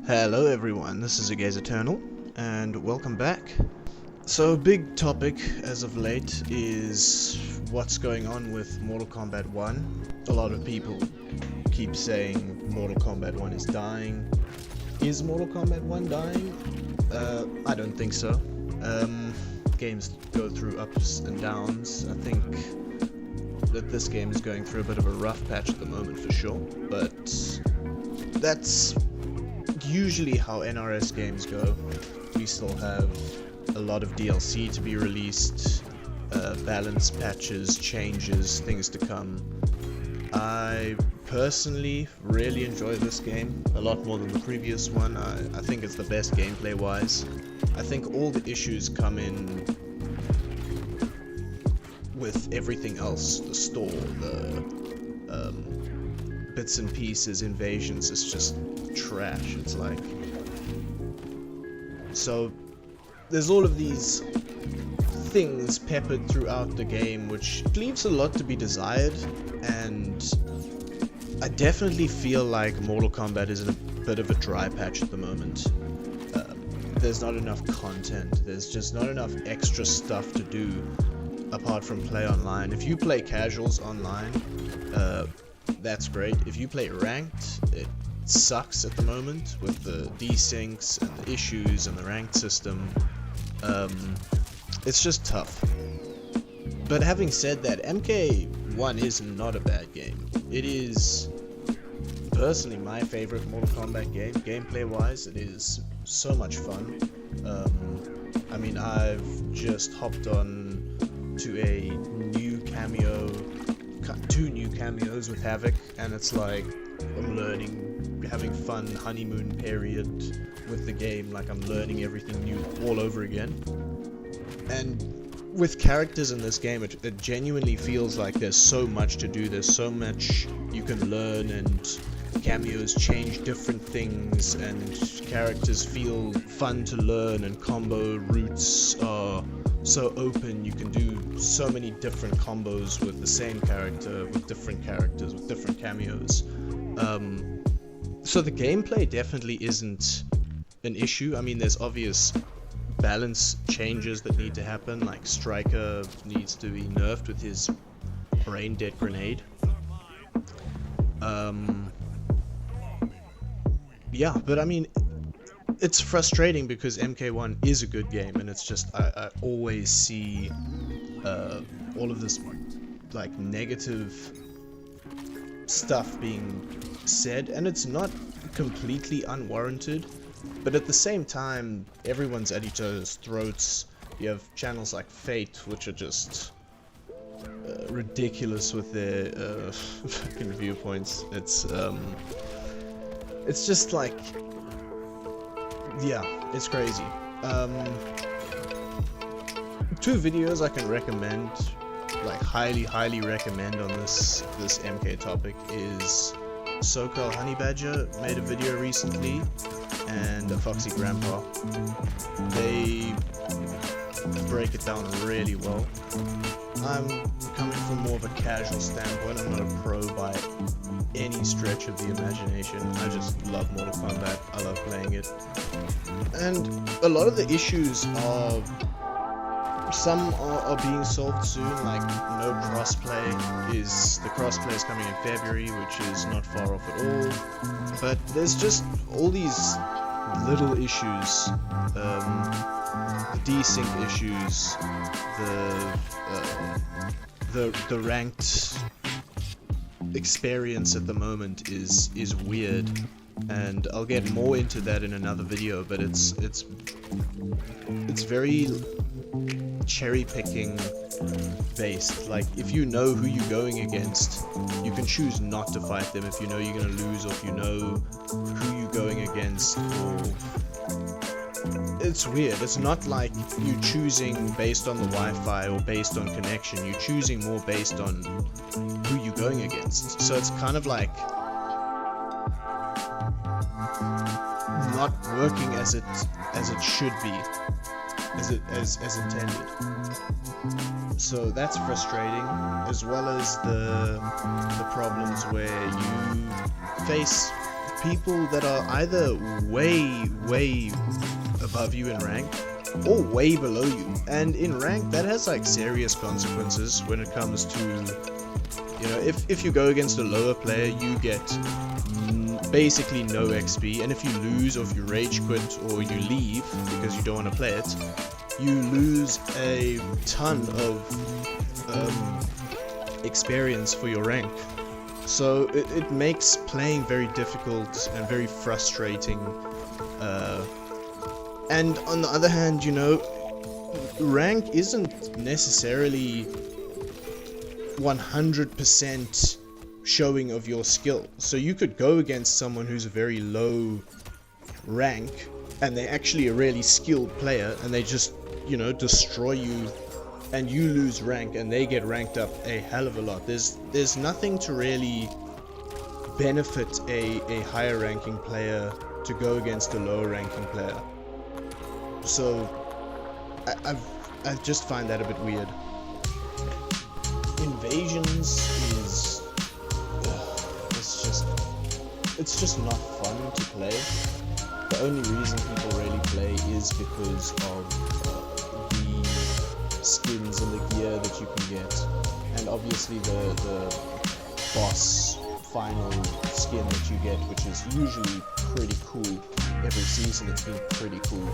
Hello everyone, this is Agaze Eternal, and welcome back. So, big topic as of late is what's going on with Mortal Kombat 1. A lot of people keep saying Mortal Kombat 1 is dying. Is Mortal Kombat 1 dying? I don't think so. Games go through ups and downs. I think that this game is going through a bit of a rough patch at the moment for sure, but that's usually how NRS games go. We still have a lot of DLC to be released, balance patches, changes, things to come. I personally really enjoy this game a lot more than the previous one. I think it's the best gameplay wise. I think all the issues come in with everything else, the store, the bits and pieces, invasions, is just trash. It's like, so there's all of these things peppered throughout the game which leaves a lot to be desired, and I definitely feel like Mortal Kombat is in a bit of a dry patch at the moment. There's not enough content, there's just not enough extra stuff to do apart from play online. If you play casuals online, that's great. If you play ranked, it sucks at the moment with the desyncs and the issues and the ranked system. It's just tough. But having said that, MK1 is not a bad game. It is personally my favorite Mortal Kombat game. Gameplay wise, it is so much fun. I mean, I've just hopped on to a new cameo, two new cameos with Havoc, and it's like I'm learning, having fun honeymoon period with the game, like I'm learning everything new all over again. And with characters in this game, it genuinely feels like there's so much to do, there's so much you can learn, and cameos change different things, and characters feel fun to learn, and combo routes are so open. You can do so many different combos with the same character, with different characters, with different cameos. So the gameplay definitely isn't an issue. I mean, there's obvious balance changes that need to happen, like Striker needs to be nerfed with his brain dead grenade. Yeah, but I mean, it's frustrating because MK1 is a good game, and it's just I always see all of this like negative stuff being said, and it's not completely unwarranted, but at the same time everyone's at each other's throats. You have channels like Fate, which are just ridiculous with their fucking viewpoints. It's just like, yeah, it's crazy. Two videos I can recommend, like highly recommend on this MK topic, is SoCal Honey Badger made a video recently, and a Foxy Grandpa. They break it down really well. I'm coming from more of a casual standpoint. I'm not a pro by any stretch of the imagination. I just love Mortal Kombat. I love playing it. And a lot of the issues are, some are being solved soon, like no crossplay. The crossplay is coming in February, which is not far off at all. But there's just all these little issues, the desync issues, the ranked experience at the moment is weird, and I'll get more into that in another video. But it's very cherry picking based. Like, if you know who you're going against, you can choose not to fight them if you know you're gonna lose, or if you know who you're going against, or it's weird. It's not like you choosing based on the Wi-Fi or based on connection. You're choosing more based on who you're going against. So it's kind of like not working as it should be, as intended. So that's frustrating, as well as the problems where you face people that are either way above you in rank or way below you. And in rank, that has like serious consequences when it comes to, you know, if you go against a lower player, you get basically no XP, and if you lose, or if you rage quit, or you leave because you don't want to play it, you lose a ton of experience for your rank. So it makes playing very difficult and very frustrating. And on the other hand, you know, rank isn't necessarily 100% showing of your skill. So you could go against someone who's a very low rank and they're actually a really skilled player, and they just, you know, destroy you, and you lose rank and they get ranked up a hell of a lot. There's nothing to really benefit a higher ranking player to go against a lower ranking player. So I just find that a bit weird. Invasions is it's just not fun to play. The only reason people really play is because of the skins and the gear that you can get, and obviously the boss final skin that you get, which is usually pretty cool. Every season it's been pretty cool.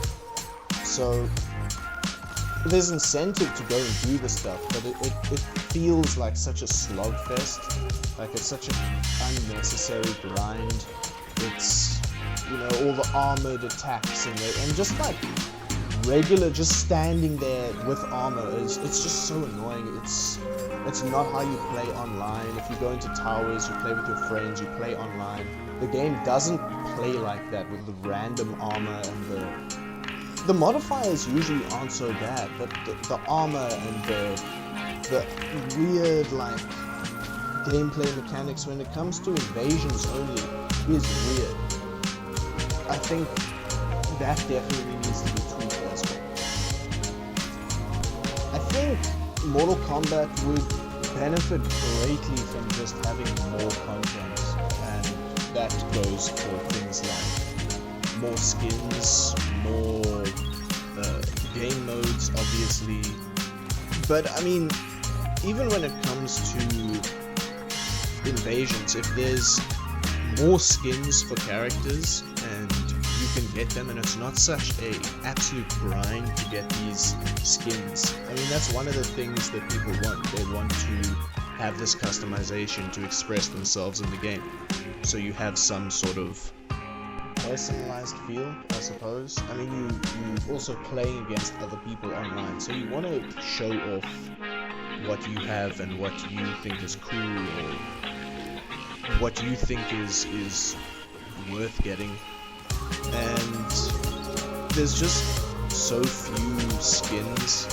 So there's incentive to go and do the stuff, but it feels like such a slogfest. Like, it's such an unnecessary grind. It's, you know, all the armored attacks and just like regular, just standing there with armor it's just so annoying. It's not how you play online. If you go into towers, you play with your friends, you play online. The game doesn't play like that with the random armor, and the modifiers usually aren't so bad, but the armor and the weird, like, gameplay mechanics when it comes to invasions only is weird. I think that definitely needs to be tweaked as well. I think Mortal Kombat would benefit greatly from just having more content, and that goes for things like more skins, more game modes, obviously. But I mean, even when it comes to invasions, if there's more skins for characters and you can get them, and it's not such a absolute grind to get these skins. I mean, that's one of the things that people want. They want to have this customization to express themselves in the game, so you have some sort of personalized feel, I suppose. I mean, you also playing against other people online, so you want to show off what you have and what you think is cool, or what you think is worth getting. And there's just so few skins.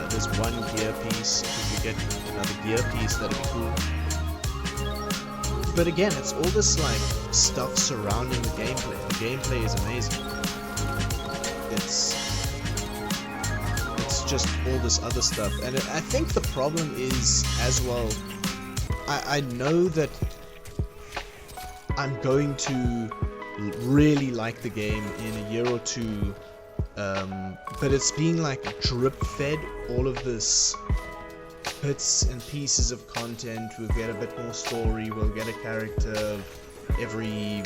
There's one gear piece. If you get another gear piece, that'd be cool. But again, it's all this like stuff surrounding the gameplay. The gameplay is amazing. It's just all this other stuff, and I think the problem is as well. I know that I'm going to really like the game in a year or two, but it's being like drip fed all of this bits and pieces of content. We'll get a bit more story, we'll get a character every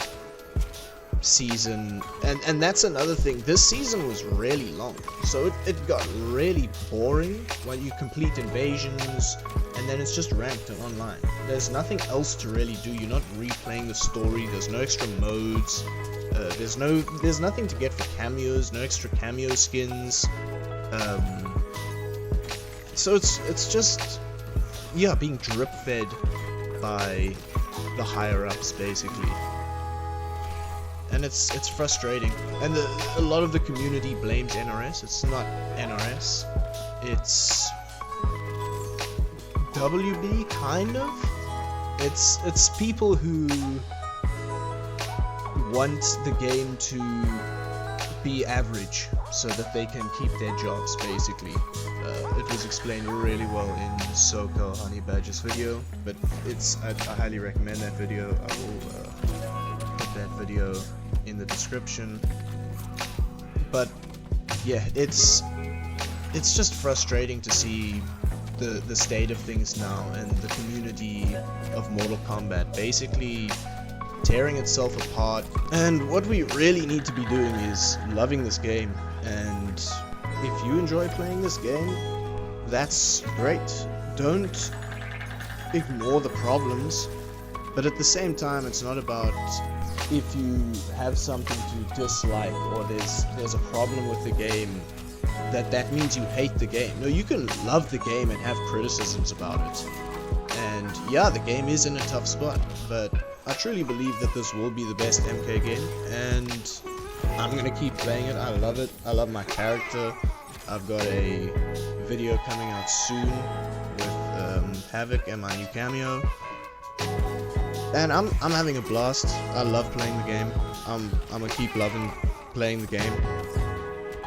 season, and that's another thing. This season was really long, so it got really boring when you complete invasions and then it's just ranked and online. There's nothing else to really do. You're not replaying the story. There's no extra modes. There's nothing to get for cameos. No extra cameo skins. So it's just, yeah, being drip fed by the higher ups basically, and it's frustrating. And a lot of the community blames NRS. It's not NRS. It's WB, kind of. It's people who want the game to be average so that they can keep their jobs, basically. It was explained really well in SoCal Honey Badger's video, but I highly recommend that video. I will video in the description. But yeah, it's just frustrating to see the state of things now, and the community of Mortal Kombat basically tearing itself apart. And what we really need to be doing is loving this game, and if you enjoy playing this game, that's great. Don't ignore the problems, but at the same time, it's not about if you have something to dislike or there's a problem with the game that means you hate the game. No, you can love the game and have criticisms about it. And yeah, the game is in a tough spot, but I truly believe that this will be the best MK game, and I'm gonna keep playing it. I love it. I love my character. I've got a video coming out soon with Havoc and my new cameo, and I'm having a blast. I love playing the game. I'm gonna keep loving playing the game,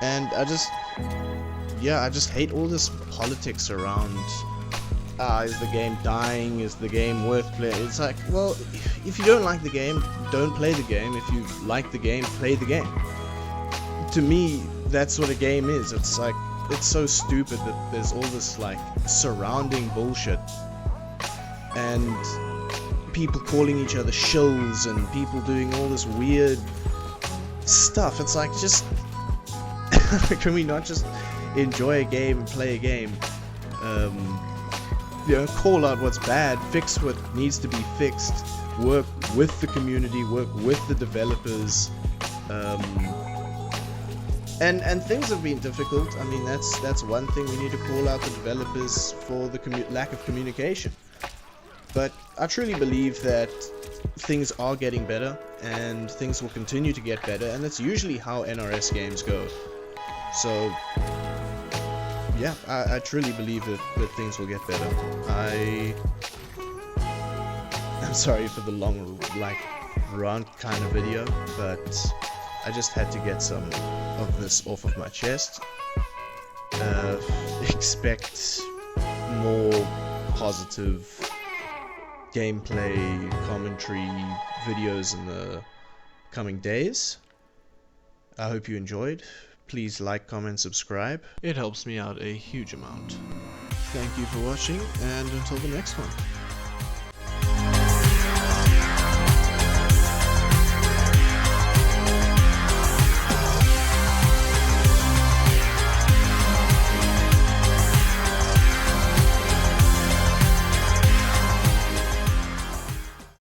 and I just hate all this politics around. Is the game dying? Is the game worth playing? It's like, well, if you don't like the game, don't play the game. If you like the game, play the game. To me, that's what a game is. It's like, it's so stupid that there's all this like surrounding bullshit, and people calling each other shills, and people doing all this weird stuff. It's like, just can we not just enjoy a game and play a game? You know, call out what's bad, fix what needs to be fixed, work with the community, work with the developers, and things have been difficult. I mean, that's one thing. We need to call out the developers for the lack of communication. But I truly believe that things are getting better, and things will continue to get better, and that's usually how NRS games go. So yeah, I truly believe that things will get better. I'm sorry for the long, like, rant kind of video, but I just had to get some of this off of my chest. Expect more positive gameplay, commentary videos in the coming days. I hope you enjoyed. Please like, comment, subscribe. It helps me out a huge amount. Thank you for watching, and until the next one.